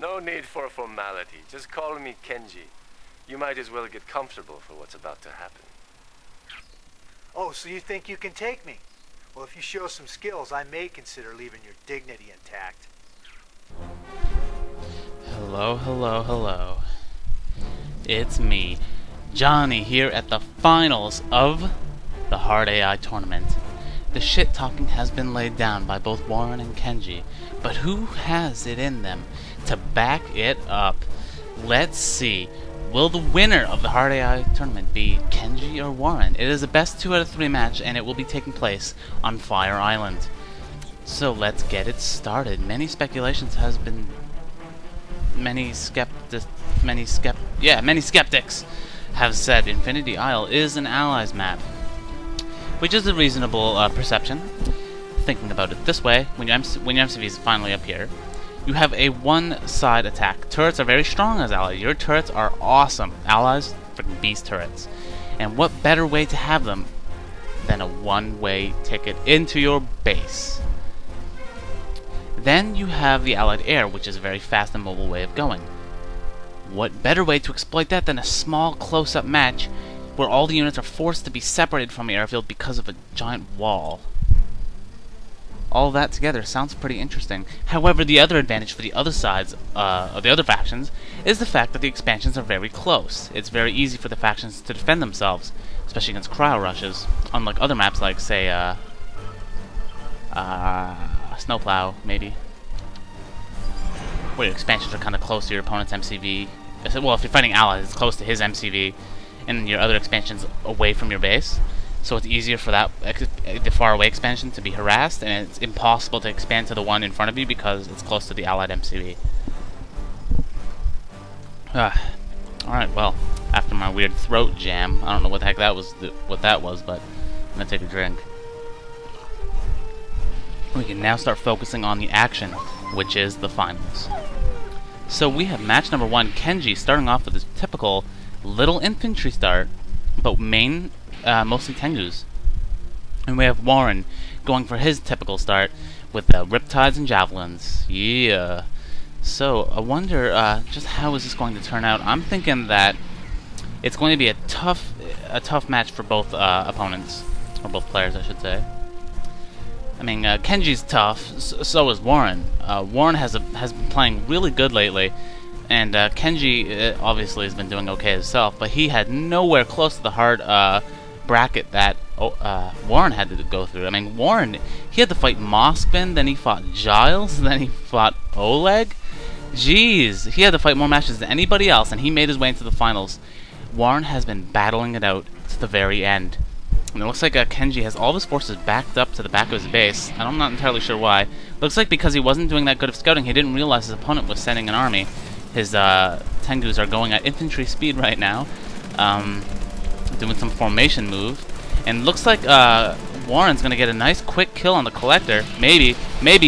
No need for formality. Just call me Kenji. You might as well get comfortable for what's about to happen. Oh, so you think you can take me? Well, if you show some skills, I may consider leaving your dignity intact. Hello, hello, hello. It's me, Johnny, here at the finals of the Hard AI tournament. The shit talking has been laid down by both Warren and Kenji, but who has it in them to back it up? Let's see. Will the winner of the Hard AI tournament be Kenji or Warren? It is a best 2 out of 3 match, and it will be taking place on Fire Island. So let's get it started. Many skeptics have said Infinity Isle is an allies map, which is a reasonable perception. Thinking about it this way, when your MCV is finally up here, you have a one-side attack. Turrets are very strong as allies. Your turrets are awesome. Allies, freaking beast turrets. And what better way to have them than a one-way ticket into your base? Then you have the allied air, which is a very fast and mobile way of going. What better way to exploit that than a small close-up match where all the units are forced to be separated from the airfield because of a giant wall? All that together sounds pretty interesting. However, the other advantage for the other sides, of the other factions, is the fact that the expansions are very close. It's very easy for the factions to defend themselves, especially against cryo rushes, unlike other maps like, say, Snowplow, maybe, where your expansions are kind of close to your opponent's MCV. Well, if you're fighting allies, it's close to his MCV, and your other expansions away from your base. So it's easier for the far away expansion to be harassed, and it's impossible to expand to the one in front of you because it's close to the allied MCV. Alright, well, after my weird throat jam, I don't know what the heck that was, but I'm gonna take a drink. We can now start focusing on the action, which is the finals. So we have match number 1, Kenji starting off with his typical little infantry start, but mostly Tengus. And we have Warren going for his typical start with Riptides and Javelins. Yeah. So I wonder just how is this going to turn out. I'm thinking that it's going to be a tough match for both opponents, or both players, I should say. I mean, Kenji's tough, so is Warren. Warren has been playing really good lately, and Kenji obviously has been doing okay himself, but he had nowhere close to the hard bracket that Warren had to go through. I mean, Warren, he had to fight Moskvin, then he fought Giles, then he fought Oleg. Jeez, he had to fight more matches than anybody else, and he made his way into the finals. Warren has been battling it out to the very end. And it looks like Kenji has all of his forces backed up to the back of his base, and I'm not entirely sure why. Looks like because he wasn't doing that good of scouting, he didn't realize his opponent was sending an army. His Tengus are going at infantry speed right now, doing some formation move. And looks like Warren's going to get a nice quick kill on the Collector. Maybe,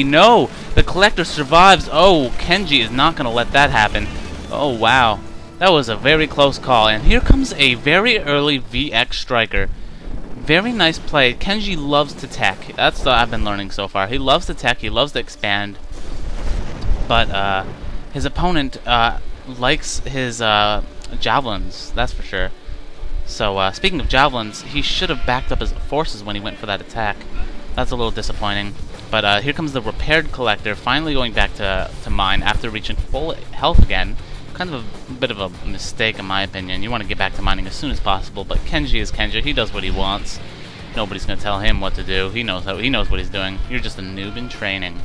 no! The Collector survives! Oh, Kenji is not going to let that happen. Oh, wow. That was a very close call. And here comes a very early VX Striker. Very nice play. Kenji loves to tech. That's what I've been learning so far. He loves to tech, he loves to expand. But his opponent likes his javelins, that's for sure. So speaking of javelins, he should have backed up his forces when he went for that attack. That's a little disappointing. But here comes the repaired Collector, finally going back to mine after reaching full health again. Kind of a bit of a mistake in my opinion. You want to get back to mining as soon as possible, but Kenji is Kenji. He does what he wants. Nobody's going to tell him what to do. He knows what he's doing. You're just a noob in training.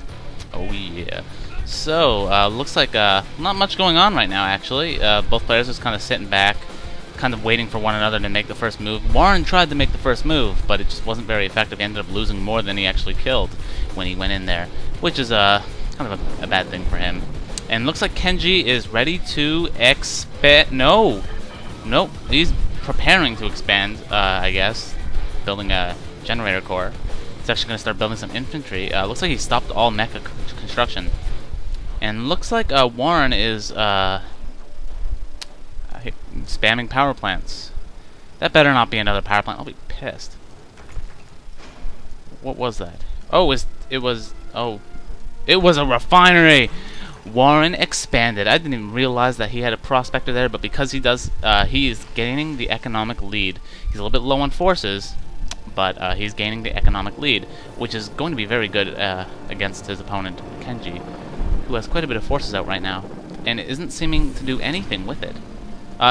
Oh yeah. So, looks like not much going on right now actually. Both players just kind of sitting back, kind of waiting for one another to make the first move. Warren tried to make the first move, but it just wasn't very effective. He ended up losing more than he actually killed when he went in there, which is kind of a bad thing for him. And looks like Kenji is ready to expand. Nope. He's preparing to expand, I guess. Building a generator core. He's actually going to start building some infantry. Looks like he stopped all mecha construction. And looks like Warren is spamming power plants. That better not be another power plant. I'll be pissed. What was that? Oh, it was a refinery. Warren expanded. I didn't even realize that he had a prospector there, but because he does, he is gaining the economic lead. He's a little bit low on forces, but he's gaining the economic lead, which is going to be very good against his opponent, Kenji, who has quite a bit of forces out right now, and isn't seeming to do anything with it.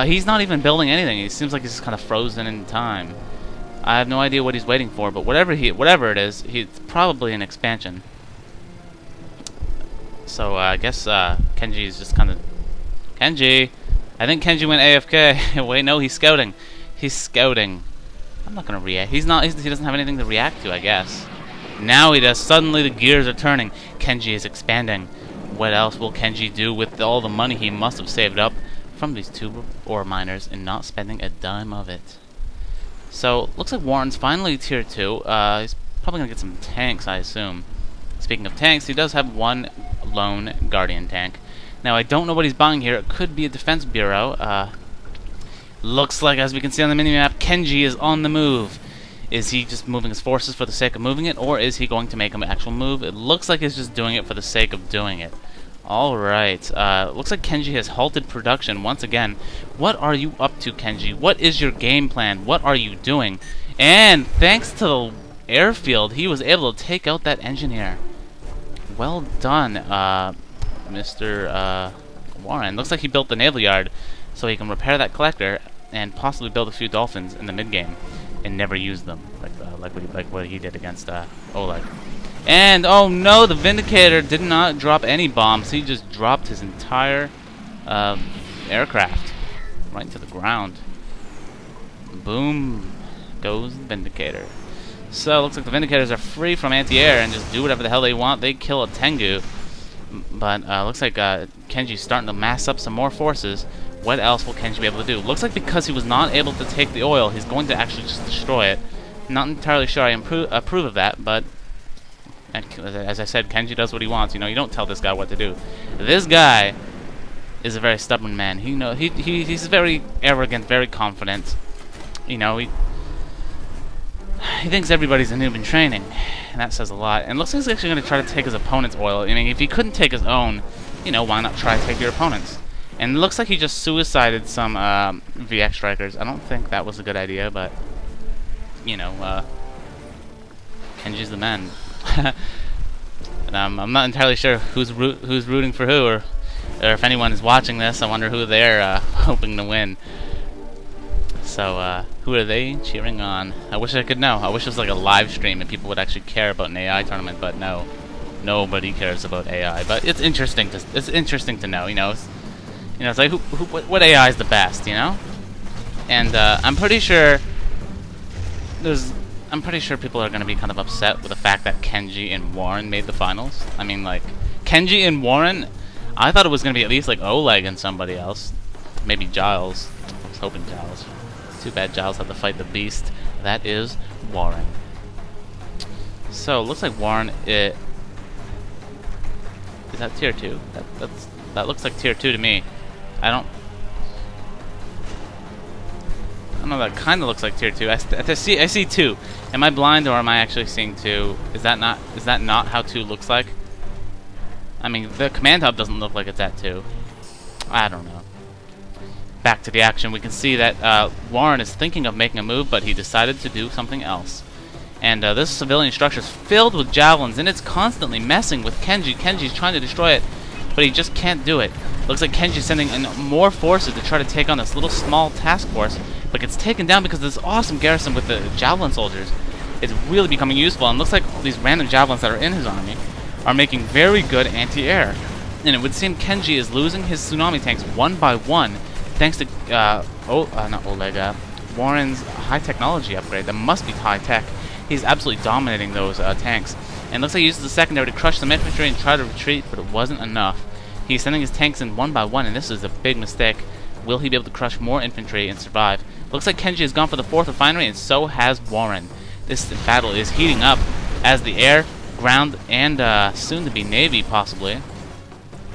He's not even building anything. He seems like he's just kind of frozen in time. I have no idea what he's waiting for, but whatever it is, it's probably an expansion. So I guess Kenji is just kind of Kenji. I think Kenji went AFK. Wait, no, he's scouting. He's scouting. I'm not gonna react. He doesn't have anything to react to, I guess. Now he does. Suddenly the gears are turning. Kenji is expanding. What else will Kenji do with all the money he must have saved up from these 2 ore miners and not spending a dime of it? So looks like Warren's finally tier 2. He's probably gonna get some tanks, I assume. Speaking of tanks, he does have 1 lone Guardian tank. Now I don't know what he's buying here. It could be a defense bureau. Looks like, as we can see on the minimap, Kenji is on the move. Is he just moving his forces for the sake of moving it, or is he going to make an actual move? It looks like he's just doing it for the sake of doing it. Alright, looks like Kenji has halted production once again. What are you up to, Kenji? What is your game plan? What are you doing? And thanks to the airfield, he was able to take out that engineer. Well done, Mr. Warren. Looks like he built the naval yard so he can repair that collector and possibly build a few dolphins in the mid-game and never use them, like what he did against Oleg. And oh no, the Vindicator did not drop any bombs. He just dropped his entire aircraft right to the ground. Boom goes the Vindicator. So looks like the Vindicators are free from anti-air and just do whatever the hell they want. They kill a Tengu, but looks like Kenji's starting to mass up some more forces. What else will Kenji be able to do? Looks like because he was not able to take the oil, he's going to actually just destroy it. Not entirely sure I approve of that, but as I said, Kenji does what he wants. You know, you don't tell this guy what to do. This guy is a very stubborn man. He's very arrogant, very confident. You know, he thinks everybody's a noob in training, and that says a lot. And looks like he's actually going to try to take his opponent's oil. I mean, if he couldn't take his own, you know, why not try to take your opponent's? And it looks like he just suicided some VX strikers. I don't think that was a good idea, but you know, Kenji's the man. And I'm not entirely sure who's rooting for who, or if anyone is watching this. I wonder who they're hoping to win. So who are they cheering on? I wish I could know. I wish it was like a live stream and people would actually care about an AI tournament, but no, nobody cares about AI. But it's interesting to know. You know, it's like what AI is the best, you know? And I'm pretty sure people are going to be kind of upset with the fact that Kenji and Warren made the finals. I mean, like, Kenji and Warren, I thought it was going to be at least like Oleg and somebody else. Maybe Giles. I was hoping Giles. It's too bad Giles had to fight the beast. That is Warren. So, looks like Warren, is that tier 2? That looks like tier 2 to me. I don't know, that kind of looks like tier 2. I see 2. Am I blind or am I actually seeing 2? Is that not how 2 looks like? I mean, the command hub doesn't look like it's at 2. I don't know. Back to the action, we can see that Warren is thinking of making a move, but he decided to do something else. And this civilian structure is filled with javelins, and it's constantly messing with Kenji. Kenji's trying to destroy it, but he just can't do it. Looks like Kenji's sending in more forces to try to take on this little small task force, but gets taken down because of this awesome garrison with the javelin soldiers. It's really becoming useful, and looks like these random javelins that are in his army are making very good anti-air. And it would seem Kenji is losing his tsunami tanks one by one, thanks to not Oleg, Warren's high technology upgrade. That must be high tech. He's absolutely dominating those tanks. And looks like he uses the secondary to crush some infantry and try to retreat, but it wasn't enough. He's sending his tanks in one by one, and this is a big mistake. Will he be able to crush more infantry and survive? Looks like Kenji has gone for the 4th refinery, and so has Warren. This battle is heating up as the air, ground, and soon-to-be navy, possibly,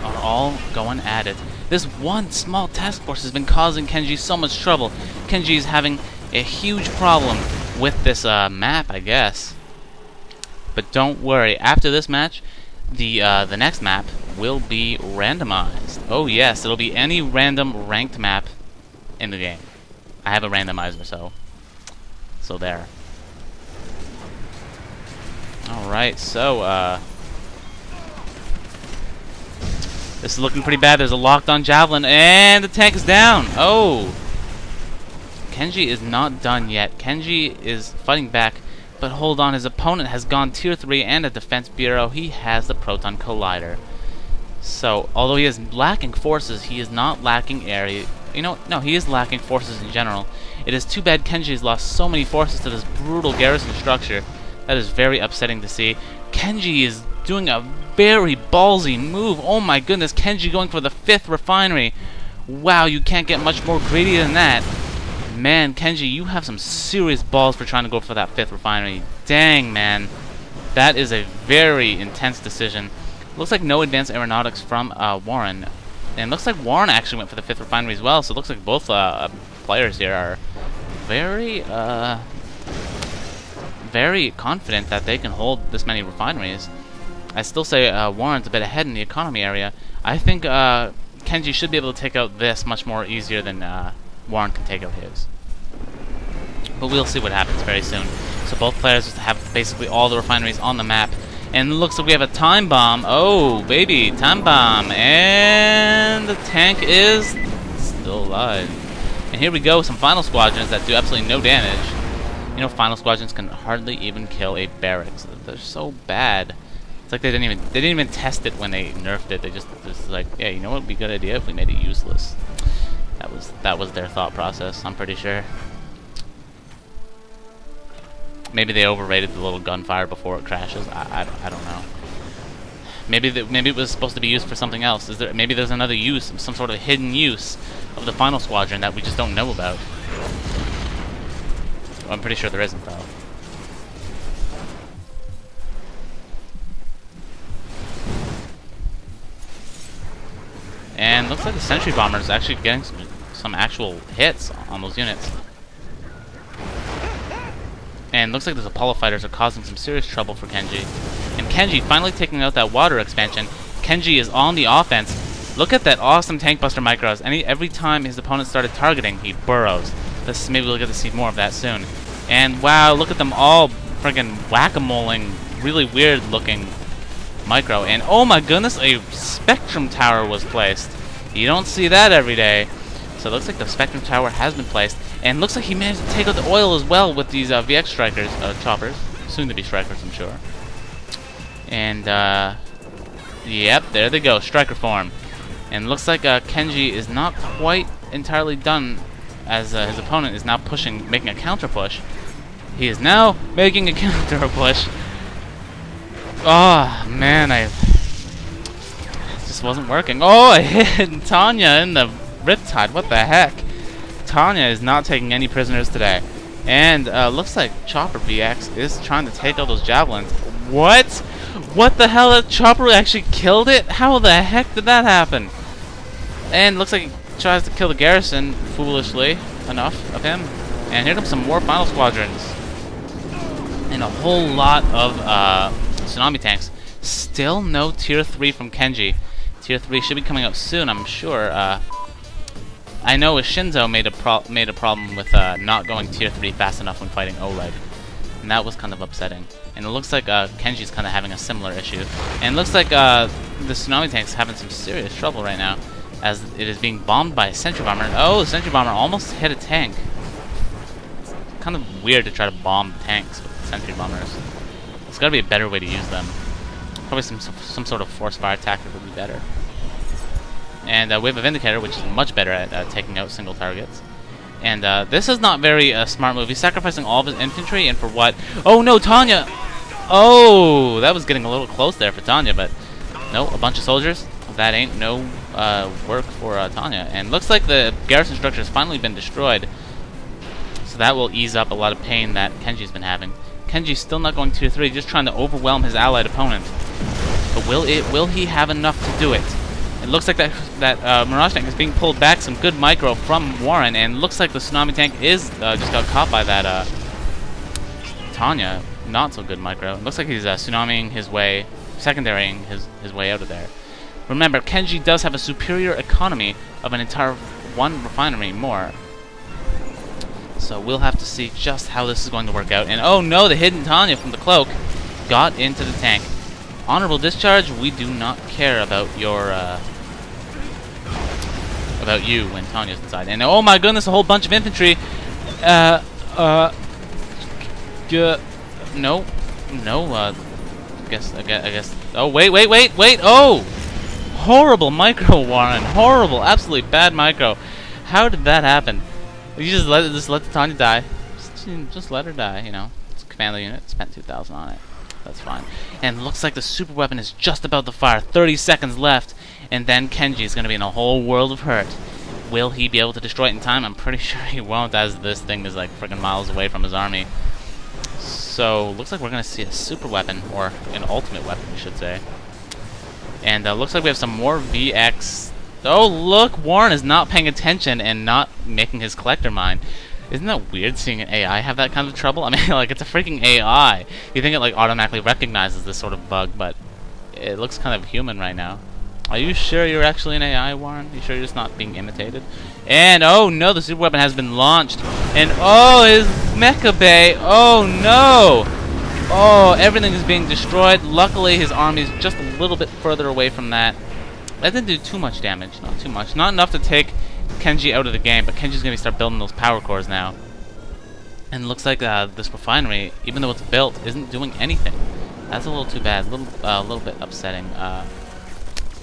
are all going at it. This one small task force has been causing Kenji so much trouble. Kenji is having a huge problem with this map, I guess. But don't worry. After this match, the next map will be randomized. Oh yes, it'll be any random ranked map in the game. I have a randomizer, so there. Alright, so this is looking pretty bad. There's a locked on javelin and the tank is down. Oh, Kenji is not done yet. Kenji is fighting back, but hold on, his opponent has gone tier 3 and a defense bureau. He has the proton collider. So, although he is lacking forces, he is not lacking area. You know, no, he is lacking forces in general. It is too bad Kenji has lost so many forces to this brutal garrison structure. That is very upsetting to see. Kenji is doing a very ballsy move. Oh my goodness, Kenji going for the 5th refinery. Wow, you can't get much more greedy than that. Man, Kenji, you have some serious balls for trying to go for that 5th refinery. Dang, man. That is a very intense decision. Looks like no advanced aeronautics from Warren. And looks like Warren actually went for the 5th refinery as well, so it looks like both players here are very, very confident that they can hold this many refineries. I still say Warren's a bit ahead in the economy area. I think Kenji should be able to take out this much more easier than Warren can take out his. But we'll see what happens very soon. So both players have basically all the refineries on the map. And it looks like we have a time bomb. Oh, baby, time bomb. And the tank is still alive. And here we go, some final squadrons that do absolutely no damage. You know, final squadrons can hardly even kill a barracks. They're so bad. It's like they didn't even test it when they nerfed it. They just like, yeah, you know what would be a good idea if we made it useless. That was their thought process, I'm pretty sure. Maybe they overrated the little gunfire before it crashes. I don't know. Maybe it was supposed to be used for something else. Maybe there's another use, some sort of hidden use of the final squadron that we just don't know about. I'm pretty sure there isn't, though. And looks like the sentry bomber is actually getting some actual hits on those units. And looks like those Apollo fighters are causing some serious trouble for Kenji. And Kenji finally taking out that water expansion. Kenji is on the offense. Look at that awesome tank buster micros. Every time his opponent started targeting, he burrows. Maybe we'll get to see more of that soon. And wow, look at them all friggin' whack-a-moling, really weird looking micro. And oh my goodness, a spectrum tower was placed. You don't see that every day. So it looks like the spectrum tower has been placed. And looks like he managed to take out the oil as well with these VX strikers, choppers. Soon to be strikers, I'm sure. And yep, there they go, striker form. And looks like Kenji is not quite entirely done, as his opponent is now making a counter push. He is now making a counter push. Oh man, it just wasn't working. Oh, I hit Tanya in the Riptide. What the heck? Tanya is not taking any prisoners today. And looks like Chopper VX is trying to take out those javelins. What? What the hell? That Chopper actually killed it? How the heck did that happen? And looks like he tries to kill the garrison, foolishly enough of him. And here comes some more final squadrons. And a whole lot of tsunami tanks. Still no tier 3 from Kenji. Tier 3 should be coming out soon, I'm sure. I know Shinzo made a problem with not going tier 3 fast enough when fighting Oleg. And that was kind of upsetting. And it looks like Kenji's kind of having a similar issue. And it looks like the tsunami tank's having some serious trouble right now, as it is being bombed by a sentry bomber. Oh, the sentry bomber almost hit a tank. It's kind of weird to try to bomb tanks with sentry bombers. There's got to be a better way to use them. Probably some sort of force fire tactic would be better. And we have a Vindicator, which is much better at taking out single targets. And this is not very smart move. He's sacrificing all of his infantry, and for what? Oh no, Tanya! Oh, that was getting a little close there for Tanya, but no, a bunch of soldiers. That ain't no work for Tanya. And looks like the garrison structure has finally been destroyed. So that will ease up a lot of pain that Kenji's been having. Kenji's still not going tier 3, just trying to overwhelm his allied opponent. But will he have enough to do it? It looks like that Mirage tank is being pulled back. Some good micro from Warren, and looks like the tsunami tank is just got caught by that Tanya. Not so good micro. It looks like he's tsunamiing his way, secondarying his way out of there. Remember, Kenji does have a superior economy of an entire one refinery more. So we'll have to see just how this is going to work out. And oh no, the hidden Tanya from the cloak got into the tank. Honorable discharge, we do not care about your, about you when Tanya's inside. And oh my goodness, a whole bunch of infantry. No, I guess. Oh, wait. Oh! Horrible micro, Warren. Horrible, absolutely bad micro. How did that happen? You just let the Tanya die. Just let her die, you know. It's a commando unit. Spent 2,000 on it. That's fine. And looks like the super weapon is just about to fire. 30 seconds left. And then Kenji is going to be in a whole world of hurt. Will he be able to destroy it in time? I'm pretty sure he won't, as this thing is like freaking miles away from his army. So, looks like we're going to see a super weapon, or an ultimate weapon, we should say. And looks like we have some more VX. Oh, look! Warren is not paying attention and not making his collector mine. Isn't that weird, seeing an AI have that kind of trouble? I mean, like, it's a freaking AI. You think it, like, automatically recognizes this sort of bug, but it looks kind of human right now. Are you sure you're actually an AI, Warren? You sure you're just not being imitated? And, oh no, the super weapon has been launched. And, oh, his mecha bay. Oh no! Oh, everything is being destroyed. Luckily, his army is just a little bit further away from that. That didn't do too much damage. Not too much. Not enough to take Kenji out of the game, but Kenji's going to start building those power cores now. And it looks like this refinery, even though it's built, isn't doing anything. That's a little too bad. A little bit upsetting.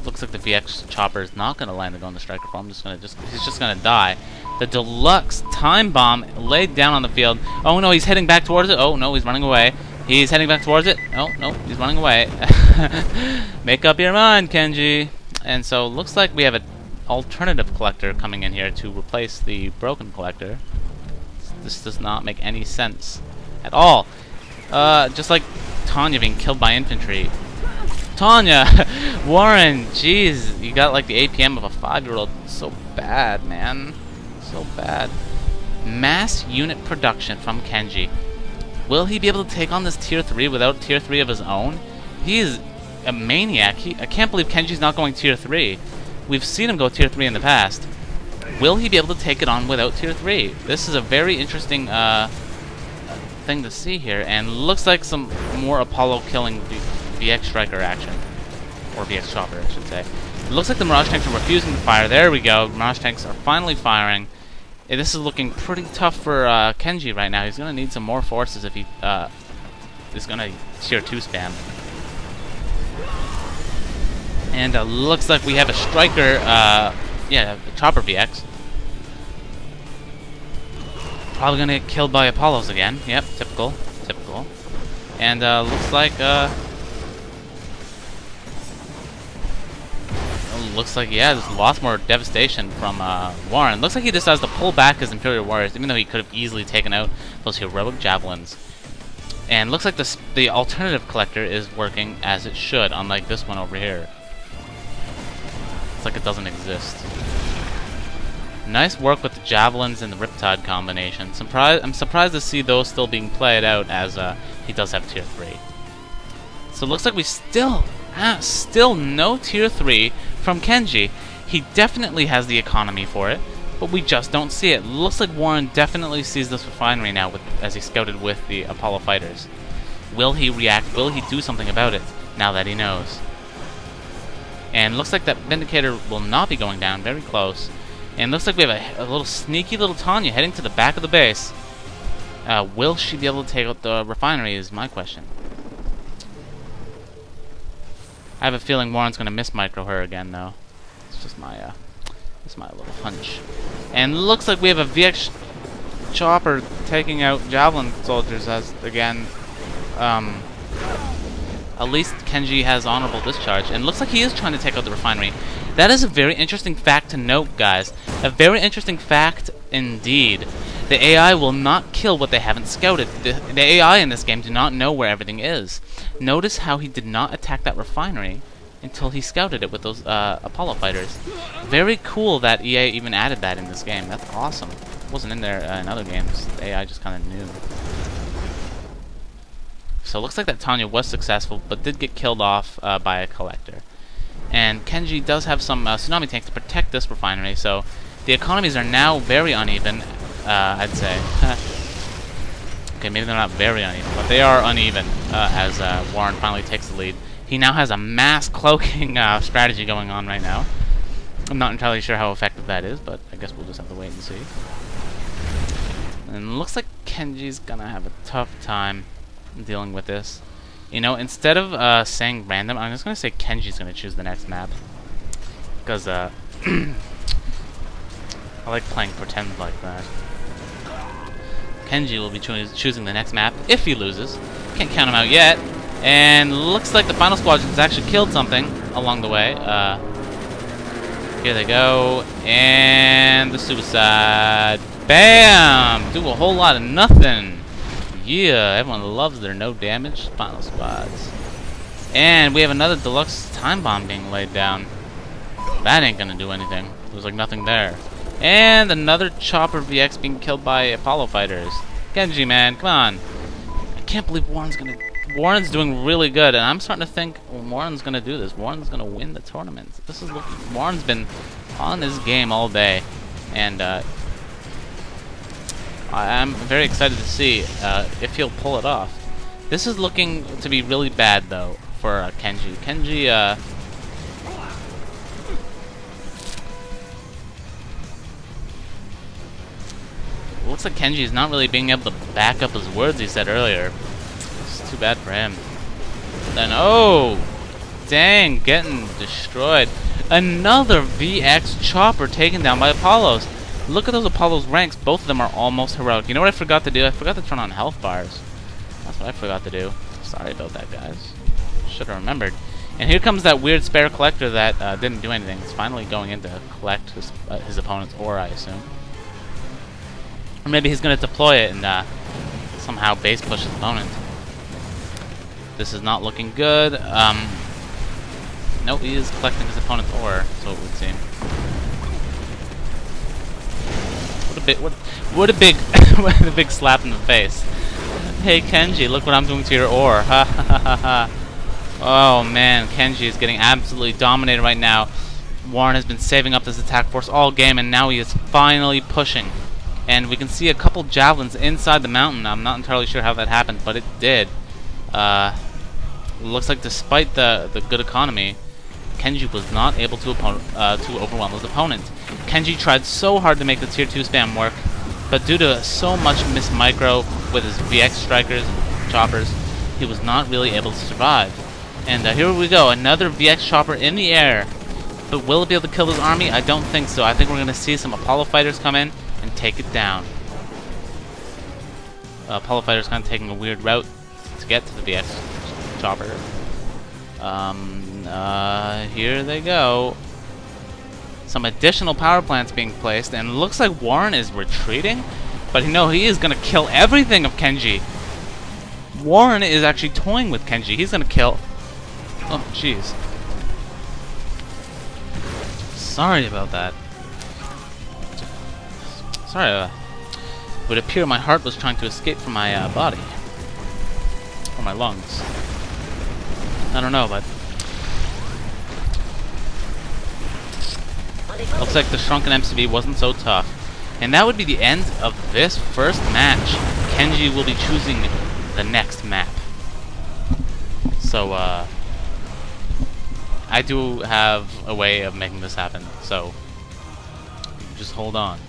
Looks like the VX chopper is not going to land to go on the striker farm. He's just going to die. The deluxe time bomb laid down on the field. Oh no, he's heading back towards it. Oh no, he's running away. He's heading back towards it. Oh no, he's running away. Make up your mind, Kenji. And so looks like we have an alternative collector coming in here to replace the broken collector. This does not make any sense at all. Just like Tanya being killed by infantry. Tanya! Warren, jeez, you got like the APM of a 5-year-old. So bad, man. So bad. Mass unit production from Kenji. Will he be able to take on this tier 3 without tier 3 of his own? He is a maniac. I can't believe Kenji's not going tier 3. We've seen him go tier 3 in the past. Will he be able to take it on without tier 3? This is a very interesting thing to see here, and looks like some more Apollo killing VX Striker action. Or VX Chopper, I should say. It looks like the Mirage Tanks are refusing to fire. There we go. Mirage Tanks are finally firing. This is looking pretty tough for Kenji right now. He's going to need some more forces if he is going to tier 2 spam. And looks like we have a Striker, yeah, a Chopper VX. Probably going to get killed by Apollos again. Yep, typical. And looks like, yeah, there's lots more devastation from Warren. Looks like he decides to pull back his Imperial Warriors, even though he could have easily taken out those heroic javelins. And looks like the alternative collector is working as it should, unlike this one over here. It's like it doesn't exist. Nice work with the javelins and the Riptide combination. I'm surprised to see those still being played out, as he does have tier 3. So it looks like we still no tier 3 from Kenji. He definitely has the economy for it, but we just don't see it. Looks like Warren definitely sees this refinery now as he scouted with the Apollo fighters. Will he react? Will he do something about it now that he knows? And looks like that Vindicator will not be going down. Very close. And looks like we have a little sneaky little Tanya heading to the back of the base. Will she be able to take out the refinery is my question. I have a feeling Warren's going to miss micro her again, though. It's just my little hunch. And looks like we have a VX Chopper taking out Javelin soldiers as, again, at least Kenji has honorable discharge. And looks like he is trying to take out the refinery. That is a very interesting fact to note, guys. A very interesting fact indeed. The AI will not kill what they haven't scouted. The AI in this game do not know where everything is. Notice how he did not attack that refinery until he scouted it with those Apollo fighters. Very cool that EA even added that in this game. That's awesome. It wasn't in there in other games. The AI just kind of knew. So it looks like that Tanya was successful, but did get killed off by a collector. And Kenji does have some tsunami tanks to protect this refinery, so the economies are now very uneven, I'd say. Okay, maybe they're not very uneven, but they are uneven as Warren finally takes the lead. He now has a mass cloaking strategy going on right now. I'm not entirely sure how effective that is, but I guess we'll just have to wait and see. And it looks like Kenji's gonna have a tough time dealing with this. You know, instead of saying random, I'm just gonna say Kenji's gonna choose the next map. Because, I like playing pretend like that. Kenji will be choosing the next map if he loses. Can't count him out yet. And looks like the final squadron's actually killed something along the way. Here they go. And the suicide. Bam! Do a whole lot of nothing. Yeah, everyone loves their no damage final squads. And we have another deluxe time bomb being laid down. That ain't gonna do anything. There's like nothing there. And another chopper VX being killed by Apollo fighters. Kenji, man, come on. I can't believe Warren's doing really good, and I'm starting to think Warren's gonna do this. Warren's gonna win the tournament. This is looking. Warren's been on this game all day, and I'm very excited to see if he'll pull it off. This is looking to be really bad though for Kenji. Kenji, looks like Kenji is not really being able to back up his words he said earlier. It's too bad for him. Then, oh! Dang, getting destroyed. Another VX chopper taken down by Apollos. Look at those Apollos ranks. Both of them are almost heroic. You know what I forgot to do? I forgot to turn on health bars. That's what I forgot to do. Sorry about that, guys. Should have remembered. And here comes that weird spare collector that didn't do anything. It's finally going in to collect his opponent's ore, I assume. Or maybe he's going to deploy it and somehow base push his opponent. This is not looking good. Nope, he is collecting his opponent's ore, so it would seem. What a big what a big slap in the face. Hey Kenji, look what I'm doing to your ore. Ha ha ha ha. Oh man, Kenji is getting absolutely dominated right now. Warren has been saving up this attack force all game, and now he is finally pushing. And we can see a couple javelins inside the mountain. I'm not entirely sure how that happened, but it did. Looks like despite the good economy, Kenji was not able to overwhelm his opponent. Kenji tried so hard to make the tier 2 spam work, but due to so much miss micro with his VX strikers and choppers, he was not really able to survive. And here we go, another VX chopper in the air. But will it be able to kill his army? I don't think so. I think we're going to see some Apollo fighters come in and take it down. Apollo fighters kind of taking a weird route to get to the VX chopper. Here they go. Some additional power plants being placed, and it looks like Warren is retreating, but you know he is going to kill everything of Kenji. Warren is actually toying with Kenji. He's going to kill. Oh, jeez. Sorry about that. Sorry, it would appear my heart was trying to escape from my body. Or my lungs. I don't know, but looks like the shrunken MCV wasn't so tough. And that would be the end of this first match. Kenji will be choosing the next map. So, I do have a way of making this happen, so just hold on.